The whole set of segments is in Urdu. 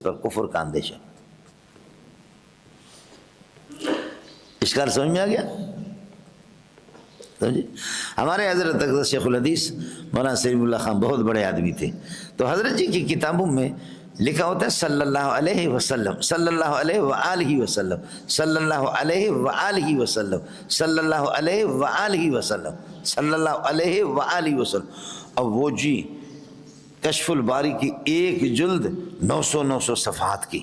پر کفر کا اندیشہ۔ اشکال سمجھ میں آ گیا؟ ہمارے حضرت شیخ الحدیث مولانا سلیم اللہ خان بہت بڑے آدمی تھے، تو حضرت جی کی کتابوں میں لکھا ہوتا ہے صلی اللہ علیہ وسلم، صلی اللہ علیہ وآلہ وسلم، صلی اللہ علیہ وآلہ وسلم، صلی اللہ علیہ وآلہ وسلم، صلی اللہ علیہ وآلہ وسلم۔ اب وہ جی کشف الباری کی ایک جلد 900 صفحات کی،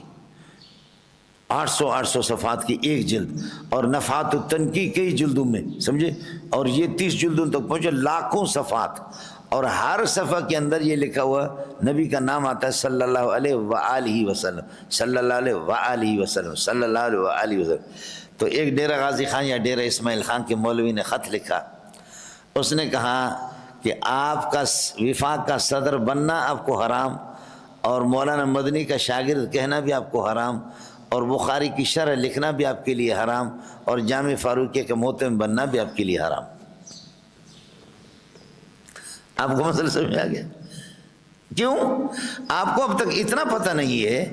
800 صفحات کی ایک جلد، اور نفحات التنقی کئی جلدوں میں، سمجھے، اور یہ 30 جلدوں تک پہنچے، لاکھوں صفحات، اور ہر صفحہ کے اندر یہ لکھا ہوا نبی کا نام آتا ہے صلی اللہ علیہ وآلہ وسلم، صلی اللہ علیہ وآلہ وسلم، صلی اللہ علیہ وآلہ وسلم۔ تو ایک ڈیرہ غازی خان یا ڈیرہ اسماعیل خان کے مولوی نے خط لکھا، اس نے کہا کہ آپ کا وفاق کا صدر بننا آپ کو حرام، اور مولانا مدنی کا شاگرد کہنا بھی آپ کو حرام، اور بخاری کی شرح لکھنا بھی آپ کے لیے حرام، اور جامع فاروقیہ کے محتم بننا بھی آپ کے لیے حرام۔ آپ کو مسئلہ سمجھ آ گیا؟ کیوں؟ آپ کو اب تک اتنا پتہ نہیں ہے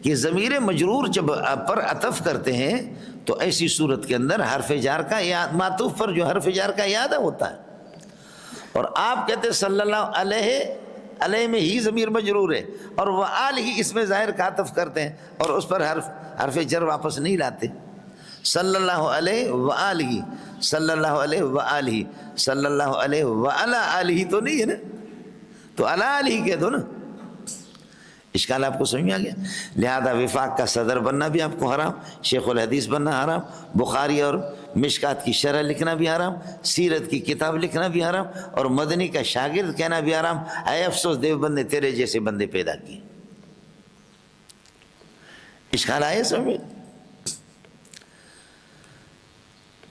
کہ ضمیر مجرور جب پر عطف کرتے ہیں تو ایسی صورت کے اندر حرف جار کا یاد، معطوف پر جو حرف جار کا یاد ہوتا ہے، اور آپ کہتے ہیں صلی اللہ علیہ، علیہ میں ہی ضمیر مجرور ہے، اور وآلہ ہی اس میں ظاہر کا عطف کرتے ہیں، اور اس پر حرف جر واپس نہیں لاتے۔ صلی اللہ علیہ وآلہ، صلی اللہ علیہ وآلہ، صلی اللہ علیہ وعلی آلہ تو نہیں ہے نا، تو علی آلہ کہہ دو نا۔ اشکال آپ کو سمجھ میں آ گیا؟ لہذا وفاق کا صدر بننا بھی آپ کو حرام، شیخ الحدیث بننا حرام، بخاری اور مشکات کی شرح لکھنا بھی حرام، سیرت کی کتاب لکھنا بھی حرام، اور مدنی کا شاگرد کہنا بھی حرام۔ اے افسوس دیوبند نے تیرے جیسے بندے پیدا کیے۔ اشکال آئے سمجھ؟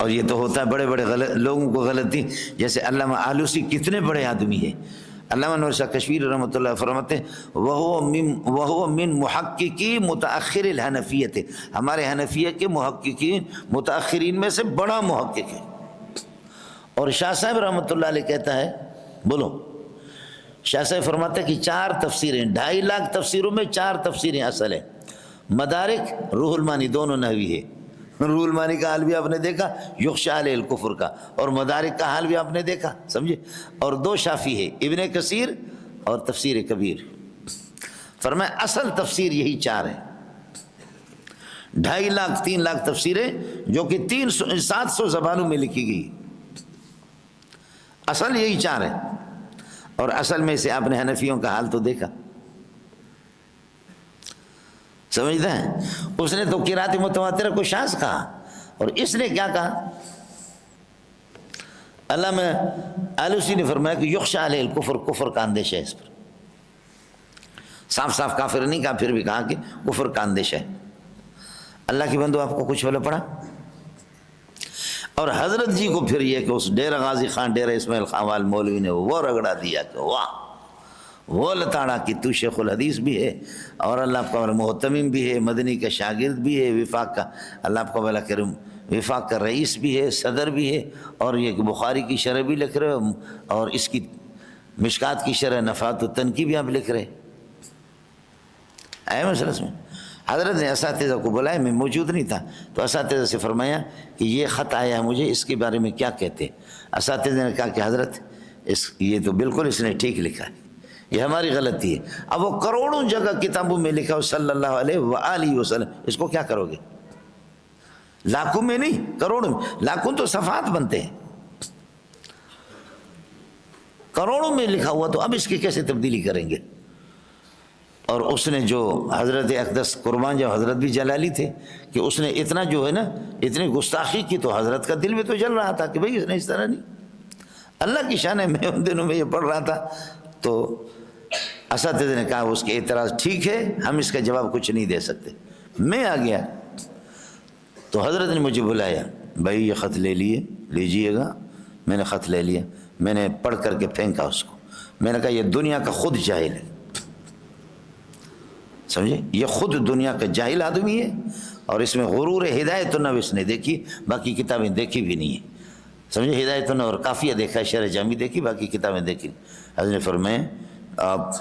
اور یہ تو ہوتا ہے بڑے بڑے لوگوں کو غلطی، جیسے علامہ آلوسی کتنے بڑے آدمی ہیں، علامہ نور شاہ کشمیری رحمۃ اللہ فرماتے ہیں وَهُوَ مِن مُحَقِّقِي مُتَأَخِّرِ الْحَنَفِيَّةِ، ہمارے حنفیہ کے محققین متأخرین میں سے بڑا محقق ہے۔ اور شاہ صاحب رحمۃ اللہ علیہ کہتا ہے، بولو، شاہ صاحب فرماتے ہیں کہ 4 تفسیریں، 2.5 لاکھ تفسیروں میں 4 تفسیریں اصل ہیں۔ مدارک، روح المانی دونوں نحوی ہے، روح المانی کا حال بھی آپ نے دیکھا، یخشا علیہ الکفر کا، اور مدارک کا حال بھی آپ نے دیکھا، سمجھے، اور 2 شافی ہے، ابن کثیر اور تفسیر کبیر۔ فرمایا اصل تفسیر یہی 4 ہے، 2.5 لاکھ 3 لاکھ تفسیریں جو کہ 700 زبانوں میں لکھی گئی، اصل یہی 4 ہے۔ اور اصل میں سے آپ نے حنفیوں کا حال تو دیکھا، سمجھتا ہے؟ اس نے تو قرات متواترہ کو شاذ کہا، اور اس نے کیا کہا؟ علامہ آلوسی نے فرمایا کہ یخشا علیہ الکفر، کفر کا اندیشہ ہے اس پر، صاف صاف کافر نہیں کہا، پھر بھی کہا کہ کفر کا اندیشہ ہے۔ اللہ کی بندو، آپ کو کچھ حوالہ پڑا؟ اور حضرت جی کو پھر یہ کہ اس ڈیرہ غازی خان، ڈیرہ اسماعیل خان وال مولوی نے وہ رگڑا دیا کہ واہ، وہ لتاڑا کہ تو شیخ الحدیث بھی ہے، اور اللہ آپ کا محتمم بھی ہے، مدنی کا شاگرد بھی ہے، وفاق کا، اللہ آپ کا بھلا کرم، وفاق کا رئیس بھی ہے، صدر بھی ہے، اور یہ کہ بخاری کی شرح بھی لکھ رہے ہو، اور اس کی مشکات کی شرح نفحات التنقی بھی آپ لکھ رہے آئے مسئلہ میں۔ حضرت نے اساتذہ کو بلایا، میں موجود نہیں تھا، تو اساتذہ سے فرمایا کہ یہ خط آیا مجھے، اس کے بارے میں کیا کہتے ہیں؟ اساتذہ نے کہا کہ حضرت یہ تو بالکل اس نے ٹھیک لکھا ہے، یہ ہماری غلطی ہے۔ اب وہ کروڑوں جگہ کتابوں میں لکھا ہو صلی اللہ علیہ وآلہ وسلم، اس کو کیا کرو گے؟ لاکھوں میں نہیں، کروڑوں میں، لاکھوں تو صفحات بنتے ہیں، کروڑوں میں لکھا ہوا، تو اب اس کی کیسے تبدیلی کریں گے؟ اور اس نے جو حضرت اقدس قربان جو حضرت بھی جلالی تھے کہ اس نے اتنا جو ہے نا، اتنی گستاخی کی، تو حضرت کا دل میں تو جل رہا تھا کہ بھئی اس نے اس طرح نہیں، اللہ کی شان ہے۔ میں ان دنوں میں یہ پڑھ رہا تھا، تو اساتذہ نے کہا اس کے اعتراض ٹھیک ہے، ہم اس کا جواب کچھ نہیں دے سکتے۔ میں آ گیا تو حضرت نے مجھے بلایا، بھائی یہ خط لے لیجئے گا۔ میں نے خط لے لیا، میں نے پڑھ کر کے پھینکا اس کو، میں نے کہا یہ دنیا کا خود جاہل ہے، سمجھے، یہ خود دنیا کا جاہل آدمی ہے، اور اس میں غرور ہدایت النو اس نے دیکھی، باقی کتابیں دیکھی بھی نہیں ہیں، سمجھے، ہدایت النو اور کافیہ دیکھا، شرح جامی دیکھی، باقی کتابیں دیکھی۔ حضرت نے فرمایا آپ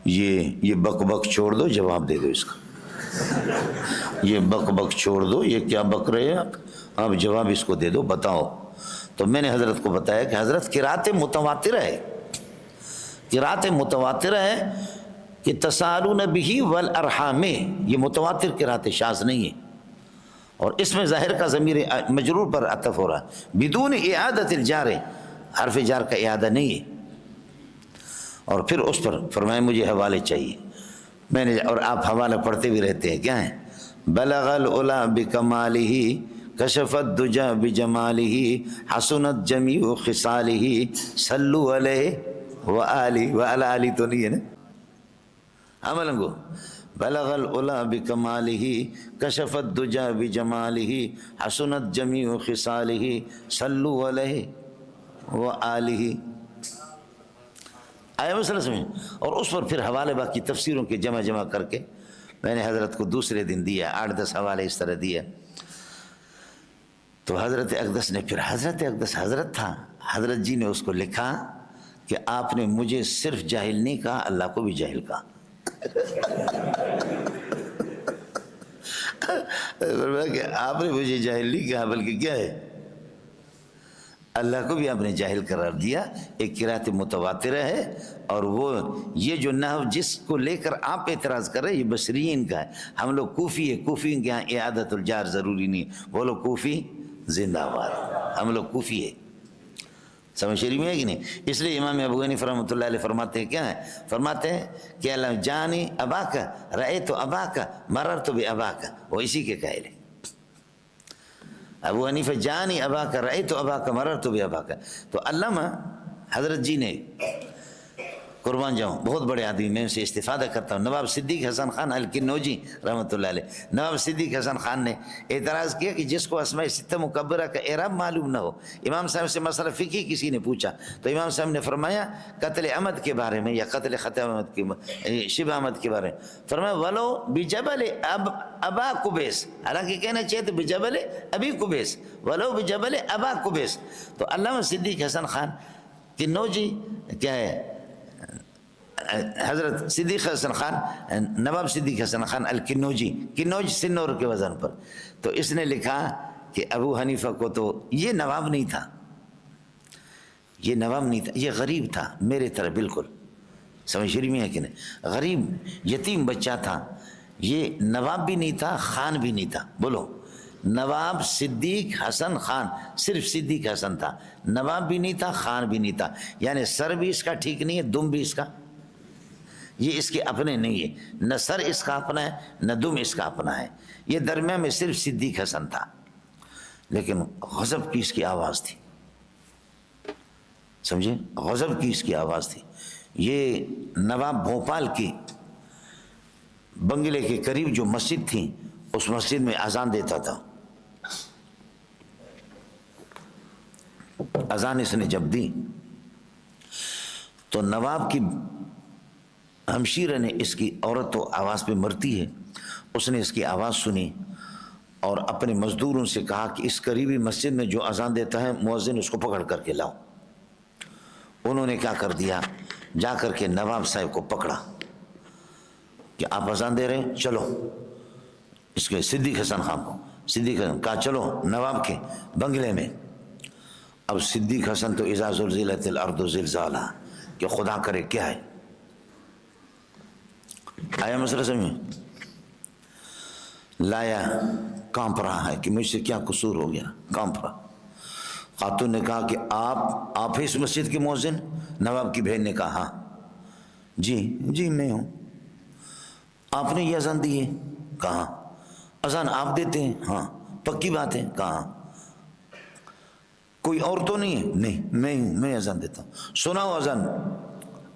یہ بک بک چھوڑ دو، جواب دے دو اس کا۔ یہ بک بک چھوڑ دو، یہ کیا بک رہے ہیں آپ جواب اس کو دے دو، بتاؤ۔ تو میں نے حضرت کو بتایا کہ حضرت قرات متواتر ہے، قرات متواتر ہے کہ تسالون بہ والارحام، یہ متواتر قرات شاذ نہیں ہے، اور اس میں ظاہر کا ضمیر مجرور پر عطف ہو رہا ہے، بدون اعادت الجار، حرف جار کا اعادہ نہیں ہے۔ اور پھر اس پر فرمایا مجھے حوالے چاہیے، میں نے، اور آپ حوالہ پڑھتے بھی رہتے ہیں، کیا ہیں؟ بلغ العلا بکمالہ کشف الدجا بجمالہ حسنت جمیع خصالہ صلو علیہ وآلہ، وعلی آلہ تو نہیں ہے نا، عملنگو بلغ العلا بکمالہ کشف الدجا بجمالہ حسنت جمیع خصالہ صلو علیہ وآلہ، آیا مسئلہ سمجھ؟ اور اس پر پھر حوالے باقی تفسیروں کے جمع کر کے میں نے حضرت کو دوسرے دن دیا، 8-10 حوالے اس طرح دیا۔ تو حضرت اقدس نے پھر، حضرت اقدس حضرت تھا، حضرت جی نے اس کو لکھا کہ آپ نے مجھے صرف جاہل نہیں کہا، اللہ کو بھی جاہل کہا۔ کہ آپ نے مجھے جاہل نہیں کہا، بلکہ کیا ہے، اللہ کو بھی آپ نے جاہل قرار دیا۔ ایک قرات متواترہ ہے، اور وہ یہ جو نحو جس کو لے کر آپ اعتراض کر رہے ہیں یہ بصرین کا ہے، ہم لوگ کوفی ہے، کوفی کے یہاں اعادت الجار ضروری نہیں، وہ لوگ کوفی زندہ باد، ہم لوگ کوفی ہے، سمجھ شریف میں ہے کہ نہیں؟ اس لیے امام ابو حنیفہ رحمۃ اللہ علیہ فرماتے ہیں، کیا ہے؟ فرماتے ہیں کہ اللہ جانی اباک رأیت اباک مررت باباک، وہ اسی کے قائل ہیں۔ ابو حنیفہ جانی اباک رأیت اباک مررت باباک، تو علامہ حضرت جی نے، قربان جاؤں، بہت بڑے آدمی، میں ان سے استفادہ کرتا ہوں، نواب صدیق حسن خان الکنوجی رحمۃ اللہ علیہ، نواب صدیق حسن خان نے اعتراض کیا کہ جس کو اسماء ستہ مکبرہ کا اعراب معلوم نہ ہو، امام صاحب سے مسئلہ فقہی کسی نے پوچھا تو امام صاحب نے فرمایا قتل عمد کے بارے میں یا قتل خطا عمد کے شبہ عمد کے بارے میں، فرمایا ولو بجبل ابا قبیس، حالانکہ کہنا چاہیے تو بجبل ابی قبیس، ولو بجبل ابا قبیس۔ تو علامہ صدیق حسن خان کنوجی، کیا ہے، حضرت صدیق حسن خان، نواب صدیق حسن خان الکنوجی، کنوج سنور کے وزن پر، تو اس نے لکھا کہ ابو حنیفہ کو تو یہ نواب نہیں تھا، یہ نواب نہیں تھا، یہ غریب تھا میرے طرح بالکل، سمجھ شریف میں ہے کہ نہیں؟ غریب یتیم بچہ تھا، یہ نواب بھی نہیں تھا، خان بھی نہیں تھا، بولو، نواب صدیق حسن خان، صرف صدیق حسن تھا، نواب بھی نہیں تھا، خان بھی نہیں تھا، یعنی سر بھی اس کا ٹھیک نہیں ہے، دم بھی اس کا، یہ اس کے اپنے نہیں ہے، نہ سر اس کا اپنا ہے نہ دم اس کا اپنا ہے، یہ درمیان میں صرف صدیق حسن تھا، لیکن غضب کی اس کی آواز تھی، سمجھے، غضب کی اس کی آواز تھی۔ یہ نواب بھوپال کی بنگلے کے قریب جو مسجد تھی، اس مسجد میں اذان دیتا تھا، اذان اس نے جب دی تو نواب کی ہمشیرہ نے، اس کی عورت تو آواز پہ مرتی ہے، اس نے اس کی آواز سنی اور اپنے مزدوروں سے کہا کہ اس قریبی مسجد میں جو اذان دیتا ہے مؤذن اس کو پکڑ کر کے لاؤ۔ انہوں نے کیا کر دیا، جا کر کے نواب صاحب کو پکڑا کہ آپ اذان دے رہے ہیں، چلو، اس کے صدیق حسن خان کو، صدیق حسن کہا چلو نواب کے بنگلے میں۔ اب صدیق حسن تو اذا زلزلت الارض زلزالہ، کہ خدا کرے کیا ہے، آیا مسئلہ سمجھ، لایا، کانپ رہا ہے کہ مجھ سے کیا قصور ہو گیا، کانپ رہا۔ خاتون نے کہا کہ آپ ہی اس مسجد کے مؤذن؟ نواب کی بہن نے کہا ہاں، جی میں ہوں۔ آپ نے یہ اذان دی ہے؟ کہا اذان آپ دیتے ہیں؟ ہاں۔ پکی بات ہے؟ کہا کوئی اور تو نہیں ہے؟ نہیں، میں ہوں، میں اذان دیتا ہوں۔ سناؤ اذان۔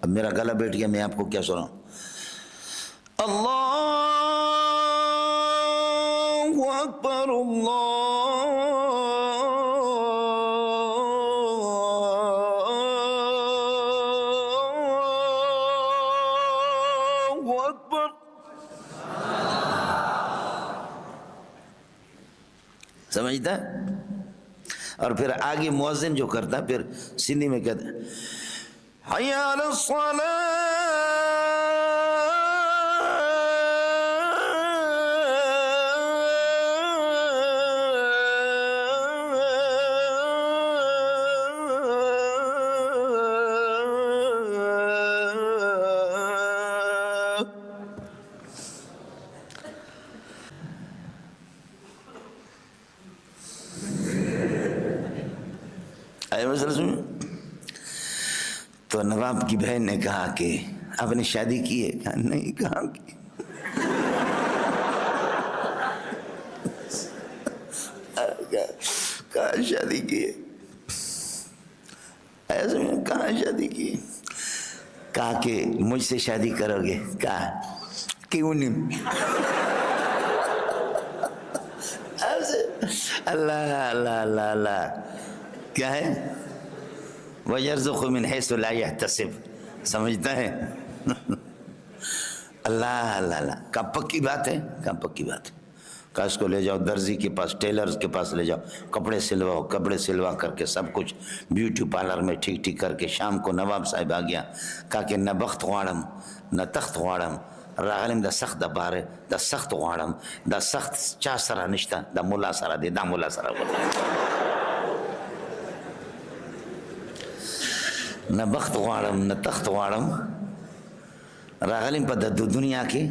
اب میرا گلا بیٹھ گیا، میں آپ کو کیا سناؤں؟ اللہ اکبر اللہ اکبر۔ سمجھتا ہے؟ اور پھر آگے مؤذن جو کرتا پھر سندھی میں کہتا حی علی الصلاۃ مسئلہ سمجھ؟ تو نواب کی بہن نے کہا کہ آپ نے شادی کی ہے؟ کہا نہیں. کہاں کی؟ کہاں شادی کی ہے؟ ایسے میں کہاں شادی کی؟ کہا کہ مجھ سے شادی کرو گے؟ کہا کیوں نہیں؟ اللہ اللہ اللہ اللہ کیا ہے؟ وَيَرْزُقُ مِنْ حَيْثُ لَا يَحْتَسِبُ. سمجھتا ہے؟ اللہ اللہ اللہ. کہا پکی بات ہے؟ کہا پکی بات ہے. کہا اس کو لے جاؤ درزی کے پاس، ٹیلرز کے پاس لے جاؤ، کپڑے سلواؤ. کپڑے سلوا کر کے سب کچھ بیوٹی پارلر میں ٹھیک ٹھیک کر کے شام کو نواب صاحب آ گیا. کہا کہ نہ بخت غواړم نہ تخت غواړم، راغلم د سخت د باره د سخت غواړم. د سخت چا سره نشته، د مولا سره دی. دا مولا سره نہ بخت غواړم نہ تخت غواړم، راغلم په د دنیا کې،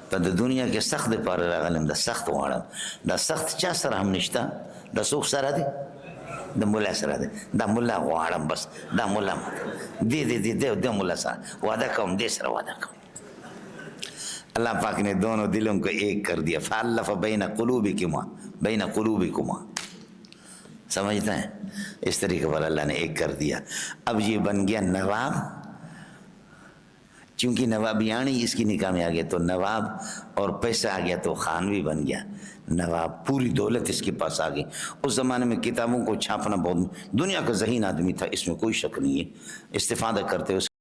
په د دنیا کې سخت د پاره راغلم، د سخت غواړم. د سخت چا سره هم نشته، د څوک سره دی؟ د مولا سره دی. دا مولا غواړم، بس دا مولا دی مولا سره وعدہ کوم، دې سره وعدہ کوم. اللہ پاک نے دونوں دلوں کو ایک کر دیا. فَأَلَّفَ بَيْنَ قُلُوبِكُمَا. سمجھتا ہے؟ اس طریقے پر اللہ نے ایک کر دیا. اب یہ بن گیا نواب. چونکہ نوابیانی اس کی نکاح میں آ گیا تو نواب، اور پیسہ آ گیا تو خان بھی بن گیا. نواب پوری دولت اس کے پاس آ گئی. اس زمانے میں کتابوں کو چھاپنا بہت، دنیا کا ذہین آدمی تھا، اس میں کوئی شک نہیں ہے. استفادہ کرتے اس